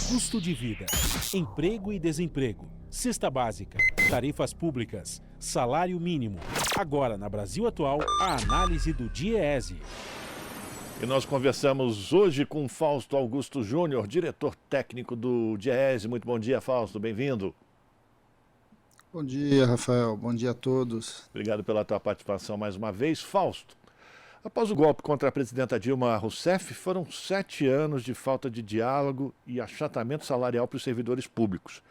Custo de vida, emprego e desemprego, cesta básica, tarifas públicas, salário mínimo. Agora, na Brasil Atual, a análise do DIEESE. E nós conversamos hoje com Fausto Augusto Júnior, diretor técnico do DIEESE. Muito bom dia, Fausto, bem-vindo. Bom dia, Rafael. Bom dia a todos. Obrigado pela tua participação mais uma vez. Fausto, após o golpe contra a presidenta Dilma Rousseff, foram 7 anos de falta de diálogo e achatamento salarial para os servidores públicos.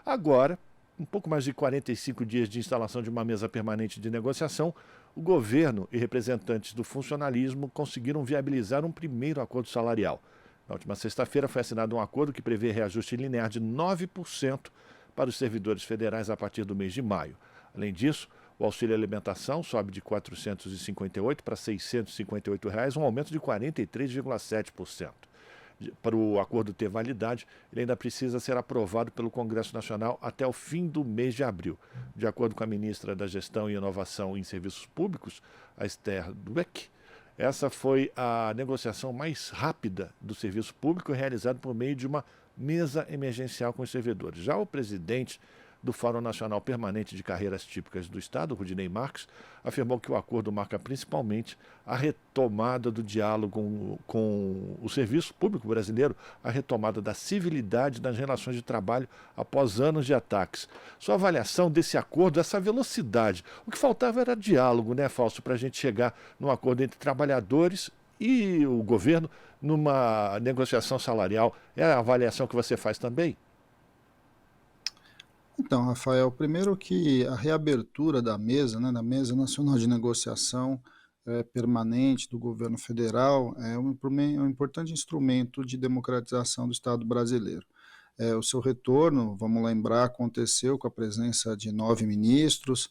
Agora, um pouco mais de 45 dias de instalação de uma mesa permanente de negociação, o governo e representantes do funcionalismo conseguiram viabilizar um primeiro acordo salarial. Na última sexta-feira foi assinado um acordo que prevê reajuste linear de 9% para os servidores federais a partir do mês de maio. Além disso, o auxílio alimentação sobe de R$ 458 para R$ 658, um aumento de 43,7%. Para o acordo ter validade, ele ainda precisa ser aprovado pelo Congresso Nacional até o fim do mês de abril. De acordo com a ministra da Gestão e Inovação em Serviços Públicos, a Esther Dweck, essa foi a negociação mais rápida do serviço público realizada por meio de uma mesa emergencial com os servidores. Já o presidente do Fórum Nacional Permanente de Carreiras Típicas do Estado, Rudinei Marques, afirmou que o acordo marca principalmente a retomada do diálogo com o serviço público brasileiro, a retomada da civilidade nas relações de trabalho após anos de ataques. Sua avaliação desse acordo, essa velocidade. O que faltava era diálogo, né, Fausto, para a gente chegar num acordo entre trabalhadores e o governo numa negociação salarial. É a avaliação que você faz também? Então, Rafael, primeiro que a reabertura da mesa, né, da Mesa Nacional de Negociação permanente do governo federal é um importante instrumento de democratização do Estado brasileiro. O seu retorno, vamos lembrar, aconteceu com a presença de 9 ministros,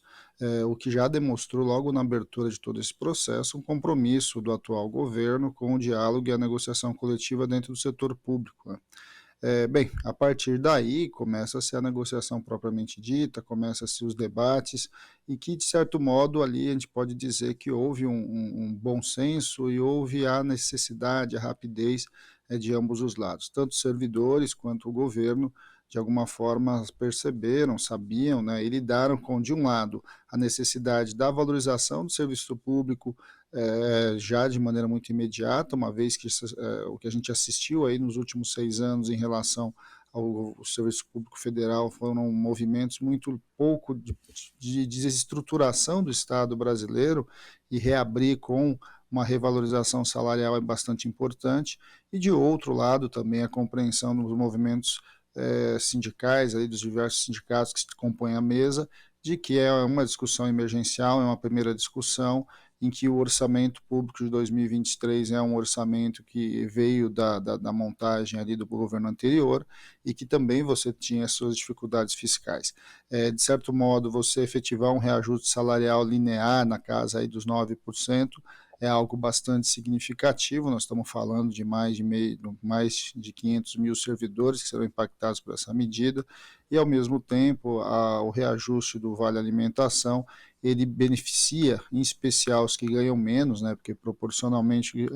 o que já demonstrou logo na abertura de todo esse processo um compromisso do atual governo com o diálogo e a negociação coletiva dentro do setor público, né? Bem, a partir daí começa-se a negociação propriamente dita, começa-se os debates e que, de certo modo, ali a gente pode dizer que houve um bom senso e houve a necessidade, a rapidez de ambos os lados. Tanto os servidores quanto o governo, de alguma forma, perceberam, sabiam, né, e lidaram com, de um lado, a necessidade da valorização do serviço público, já de maneira muito imediata, uma vez que o que a gente assistiu aí nos últimos 6 anos em relação ao serviço público federal foram movimentos muito pouco de desestruturação do Estado brasileiro, e reabrir com uma revalorização salarial é bastante importante, e de outro lado também a compreensão dos movimentos sindicais, aí, dos diversos sindicatos que compõem a mesa, de que é uma discussão emergencial, é uma primeira discussão em que o orçamento público de 2023 é um orçamento que veio da montagem ali do governo anterior e que também você tinha suas dificuldades fiscais. De certo modo, você efetivar um reajuste salarial linear na casa aí dos 9%, é algo bastante significativo. Nós estamos falando de mais de 500 mil servidores que serão impactados por essa medida, e ao mesmo tempo o reajuste do Vale Alimentação, ele beneficia em especial os que ganham menos, né, porque proporcionalmente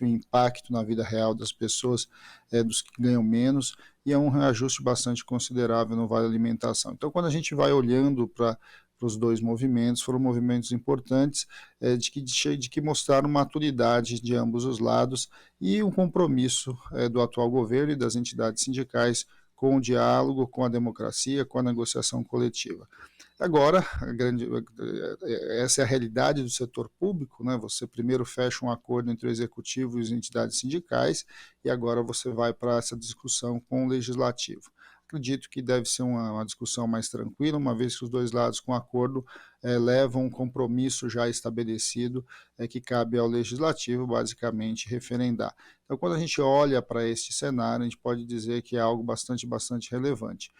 o impacto na vida real das pessoas é dos que ganham menos, e é um reajuste bastante considerável no Vale Alimentação. Então, quando a gente vai olhando para os dois movimentos, foram movimentos importantes de que mostraram maturidade de ambos os lados e um compromisso do atual governo e das entidades sindicais com o diálogo, com a democracia, com a negociação coletiva. Agora, essa é a realidade do setor público, né? Você primeiro fecha um acordo entre o executivo e as entidades sindicais, e agora você vai para essa discussão com o legislativo. Acredito que deve ser uma discussão mais tranquila, uma vez que os dois lados, com acordo, levam um compromisso já estabelecido, que cabe ao legislativo, basicamente, referendar. Então, quando a gente olha para este cenário, a gente pode dizer que é algo bastante relevante.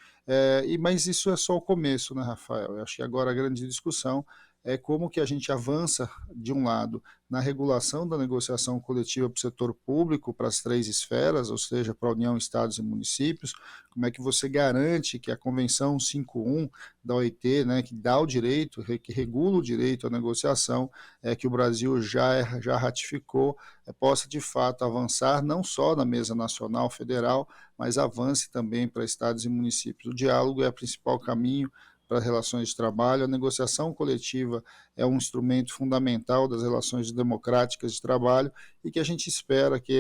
Mas isso é só o começo, né, Rafael? Eu acho que agora a grande discussão é como que a gente avança, de um lado, na regulação da negociação coletiva para o setor público, para as três esferas, ou seja, para a União, Estados e municípios, como é que você garante que a Convenção 51 da OIT, né, que dá o direito, que regula o direito à negociação, que o Brasil já ratificou, possa de fato avançar não só na mesa nacional federal, mas avance também para estados e municípios. O diálogo é o principal caminho para as relações de trabalho. A negociação coletiva é um instrumento fundamental das relações democráticas de trabalho e que a gente espera que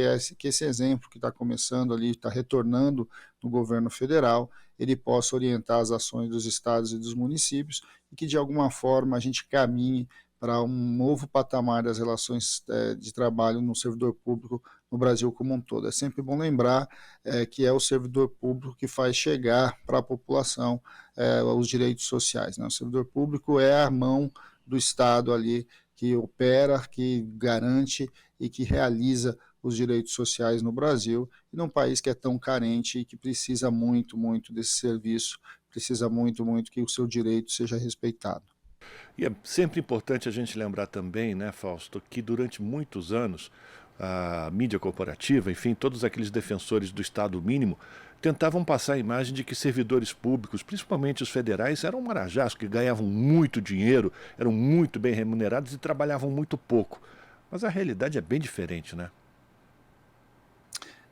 esse exemplo que está começando ali, está retornando no governo federal, ele possa orientar as ações dos estados e dos municípios e que, de alguma forma, a gente caminhe para um novo patamar das relações de trabalho no servidor público no Brasil como um todo. É sempre bom lembrar que é o servidor público que faz chegar para a população os direitos sociais, né? O servidor público é a mão do Estado ali que opera, que garante e que realiza os direitos sociais no Brasil, e num país que é tão carente e que precisa muito, muito desse serviço, precisa muito, muito que o seu direito seja respeitado. E é sempre importante a gente lembrar também, né, Fausto, que durante muitos anos a mídia corporativa, enfim, todos aqueles defensores do Estado mínimo, tentavam passar a imagem de que servidores públicos, principalmente os federais, eram marajás, que ganhavam muito dinheiro, eram muito bem remunerados e trabalhavam muito pouco. Mas a realidade é bem diferente, né?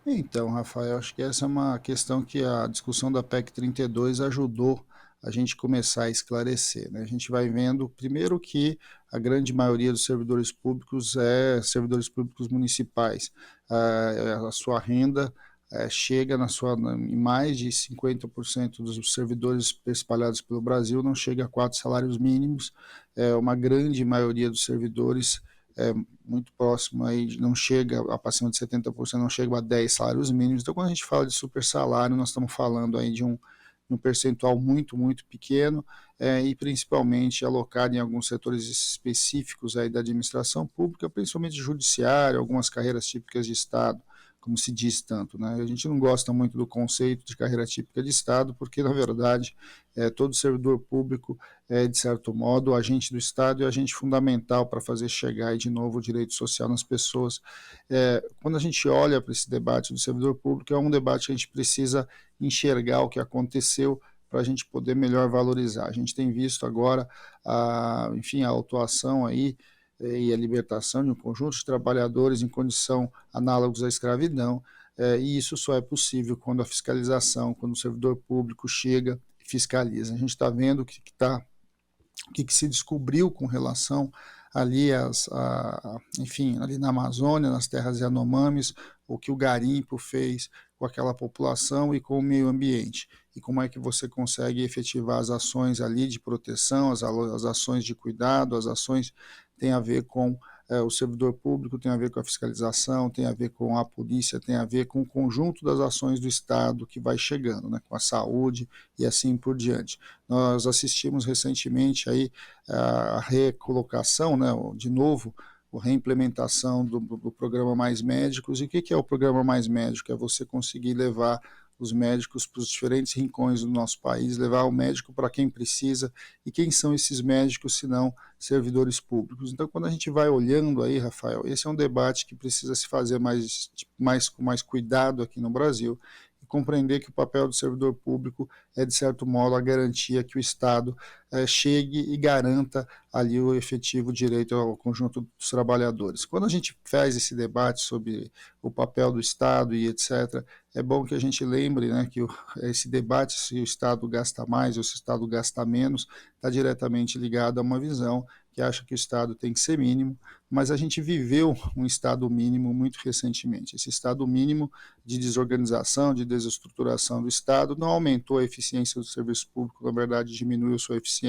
Então, Rafael, acho que essa é uma questão que a discussão da PEC 32 ajudou a gente começar a esclarecer, né? A gente vai vendo, primeiro, que a grande maioria dos servidores públicos é servidores públicos municipais. A sua renda chega em mais de 50% dos servidores espalhados pelo Brasil, não chega a 4 salários mínimos. Uma grande maioria dos servidores muito próximo, aí não chega a acima de 70%, não chega a 10 salários mínimos. Então, quando a gente fala de super salário, nós estamos falando aí de um percentual muito, muito pequeno, e principalmente alocado em alguns setores específicos aí da administração pública, principalmente judiciário, algumas carreiras típicas de Estado, como se diz tanto, né? A gente não gosta muito do conceito de carreira típica de Estado, porque, na verdade, todo servidor público é, de certo modo, o agente do Estado e o agente fundamental para fazer chegar de novo o direito social nas pessoas. Quando a gente olha para esse debate do servidor público, é um debate que a gente precisa enxergar o que aconteceu para a gente poder melhor valorizar. A gente tem visto agora, enfim, a autuação aí e a libertação de um conjunto de trabalhadores em condição análogos à escravidão, e isso só é possível quando a fiscalização, quando o servidor público chega e fiscaliza. A gente está vendo o que se descobriu com relação ali enfim, ali na Amazônia, nas terras Yanomamis, o que o garimpo fez com aquela população e com o meio ambiente, e como é que você consegue efetivar as ações ali de proteção, as ações de cuidado, as ações têm a ver com o servidor público, tem a ver com a fiscalização, tem a ver com a polícia, tem a ver com o conjunto das ações do Estado que vai chegando, né, com a saúde e assim por diante. Nós assistimos recentemente aí a recolocação, né, de novo, a reimplementação do programa Mais Médicos. E o que é o programa Mais Médico? É você conseguir levar os médicos para os diferentes rincões do nosso país, levar o médico para quem precisa. E quem são esses médicos, se não servidores públicos? Então, quando a gente vai olhando aí, Rafael, esse é um debate que precisa se fazer com mais cuidado aqui no Brasil, e compreender que o papel do servidor público é, de certo modo, a garantia que o Estado chegue e garanta ali o efetivo direito ao conjunto dos trabalhadores. Quando a gente faz esse debate sobre o papel do Estado e etc., é bom que a gente lembre, né, que esse debate, se o Estado gasta mais ou se o Estado gasta menos, está diretamente ligado a uma visão que acha que o Estado tem que ser mínimo, mas a gente viveu um Estado mínimo muito recentemente. Esse Estado mínimo de desorganização, de desestruturação do Estado, não aumentou a eficiência do serviço público, na verdade diminuiu sua eficiência,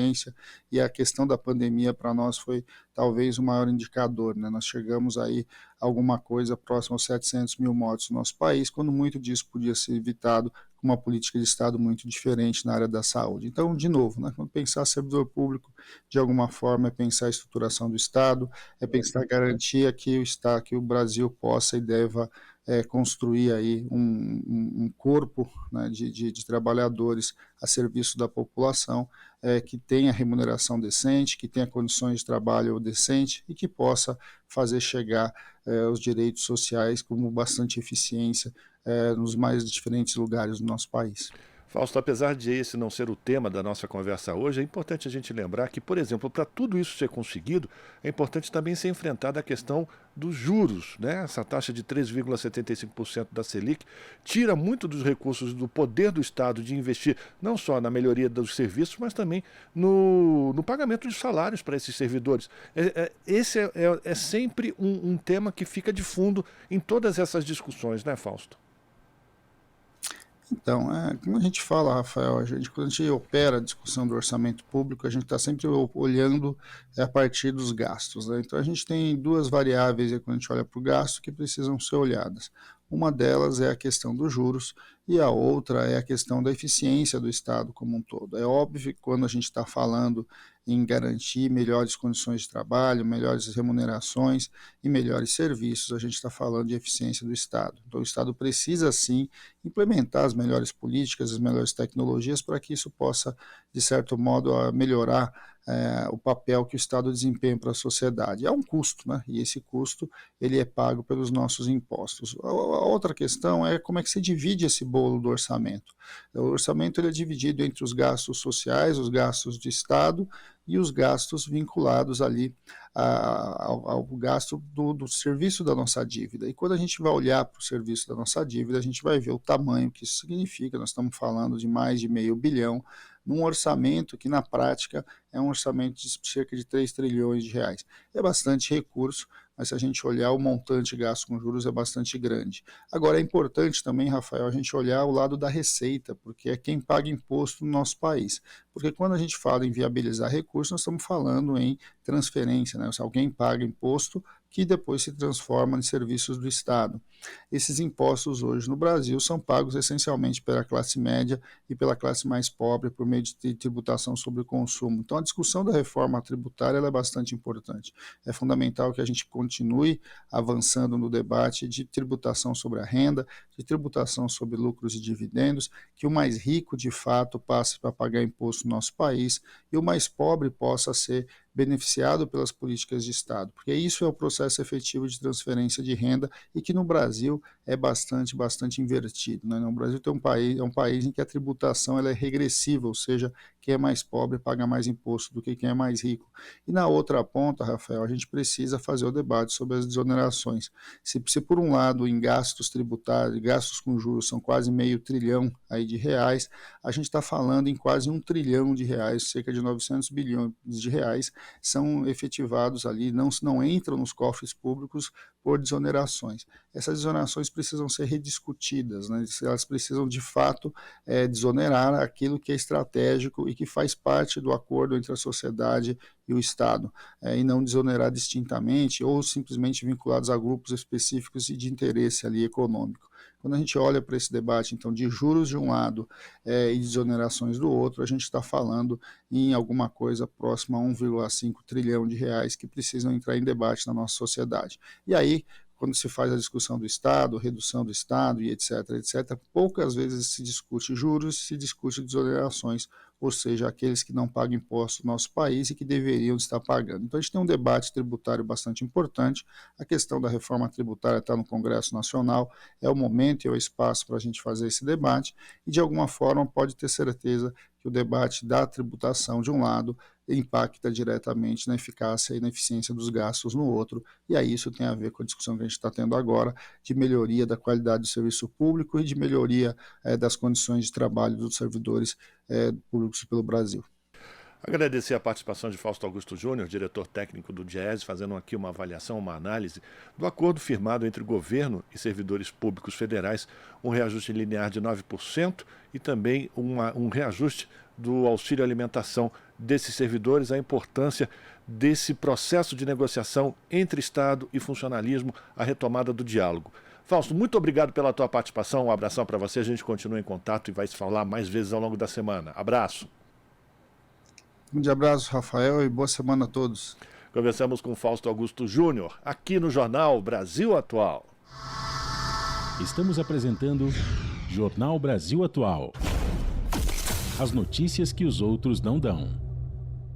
e a questão da pandemia para nós foi talvez o maior indicador, né? Nós chegamos aí a alguma coisa próximo aos 700 mil mortos no nosso país, quando muito disso podia ser evitado com uma política de Estado muito diferente na área da saúde. Então, de novo, né, quando pensar servidor público, de alguma forma, é pensar a estruturação do Estado, é pensar a garantia que o Brasil possa e deva construir aí um corpo, né, de trabalhadores a serviço da população, que tenha remuneração decente, que tenha condições de trabalho decente e que possa fazer chegar os direitos sociais com bastante eficiência nos mais diferentes lugares do nosso país. Fausto, apesar de esse não ser o tema da nossa conversa hoje, é importante a gente lembrar que, por exemplo, para tudo isso ser conseguido, é importante também ser enfrentada a questão dos juros, né? Essa taxa de 3,75% da Selic tira muito dos recursos do poder do Estado de investir não só na melhoria dos serviços, mas também no pagamento de salários para esses servidores. Esse é sempre um tema que fica de fundo em todas essas discussões, né, Fausto? Então, como a gente fala, Rafael, quando a gente opera a discussão do orçamento público, a gente está sempre olhando a partir dos gastos, né? Então, a gente tem duas variáveis aí, quando a gente olha para o gasto que precisam ser olhadas. Uma delas é a questão dos juros e a outra é a questão da eficiência do Estado como um todo. É óbvio que quando a gente está falando em garantir melhores condições de trabalho, melhores remunerações e melhores serviços, a gente está falando de eficiência do Estado. Então, o Estado precisa, sim, implementar as melhores políticas, as melhores tecnologias para que isso possa, de certo modo, melhorar o papel que o Estado desempenha para a sociedade. É um custo, né? E esse custo ele é pago pelos nossos impostos. A outra questão é como é que se divide esse bolo do orçamento. O orçamento ele é dividido entre os gastos sociais, os gastos de Estado e os gastos vinculados ali ao gasto do serviço da nossa dívida. E quando a gente vai olhar para o serviço da nossa dívida, a gente vai ver o tamanho que isso significa. Nós estamos falando de mais de R$500 bilhão, num orçamento que, na prática, é um orçamento de cerca de 3 trilhões de reais. É bastante recurso, mas se a gente olhar o montante gasto com juros é bastante grande. Agora, é importante também, Rafael, a gente olhar o lado da receita, porque é quem paga imposto no nosso país. Porque quando a gente fala em viabilizar recursos, nós estamos falando em transferência, né? Se alguém paga imposto, que depois se transforma em serviços do Estado. Esses impostos hoje no Brasil são pagos essencialmente pela classe média e pela classe mais pobre por meio de tributação sobre o consumo. Então a discussão da reforma tributária ela é bastante importante. É fundamental que a gente continue avançando no debate de tributação sobre a renda, de tributação sobre lucros e dividendos, que o mais rico de fato passe para pagar imposto no nosso país e o mais pobre possa ser beneficiado pelas políticas de Estado, porque isso é o processo efetivo de transferência de renda e que no Brasil é bastante invertido, né? O Brasil é um país em que a tributação ela é regressiva, ou seja, quem é mais pobre paga mais imposto do que quem é mais rico. E na outra ponta, Rafael, a gente precisa fazer o debate sobre as desonerações. Se por um lado em gastos tributários, gastos com juros são quase R$500 bilhão aí de reais, a gente está falando em quase R$1 trilhão de reais, cerca de 900 bilhões de reais, são efetivados ali, não entram nos cofres públicos por desonerações. Essas desonerações precisam ser rediscutidas, né? Elas precisam de fato desonerar aquilo que é estratégico e que faz parte do acordo entre a sociedade e o Estado, e não desonerar distintamente ou simplesmente vinculados a grupos específicos e de interesse ali econômico. Quando a gente olha para esse debate, então, de juros de um lado e desonerações do outro, a gente está falando em alguma coisa próxima a 1,5 trilhão de reais que precisam entrar em debate na nossa sociedade. E aí, quando se faz a discussão do Estado, redução do Estado e etc., poucas vezes se discute juros, se discute desonerações, ou seja, aqueles que não pagam imposto no nosso país e que deveriam estar pagando. Então a gente tem um debate tributário bastante importante, a questão da reforma tributária está no Congresso Nacional, é o momento e é o espaço para a gente fazer esse debate e de alguma forma pode ter certeza que o debate da tributação de um lado impacta diretamente na eficácia e na eficiência dos gastos no outro, e aí isso tem a ver com a discussão que a gente está tendo agora de melhoria da qualidade do serviço público e de melhoria das condições de trabalho dos servidores públicos pelo Brasil. Agradecer a participação de Fausto Augusto Júnior, diretor técnico do Diese, fazendo aqui uma avaliação, uma análise do acordo firmado entre governo e servidores públicos federais, um reajuste linear de 9% e também um reajuste do auxílio alimentação desses servidores, a importância desse processo de negociação entre Estado e funcionalismo, a retomada do diálogo. Fausto, muito obrigado pela tua participação, um abração para você, a gente continua em contato e vai se falar mais vezes ao longo da semana. Abraço. Um grande abraço, Rafael, e boa semana a todos. Conversamos com Fausto Augusto Júnior, aqui no jornal Brasil Atual. Estamos apresentando Jornal Brasil Atual. As notícias que os outros não dão.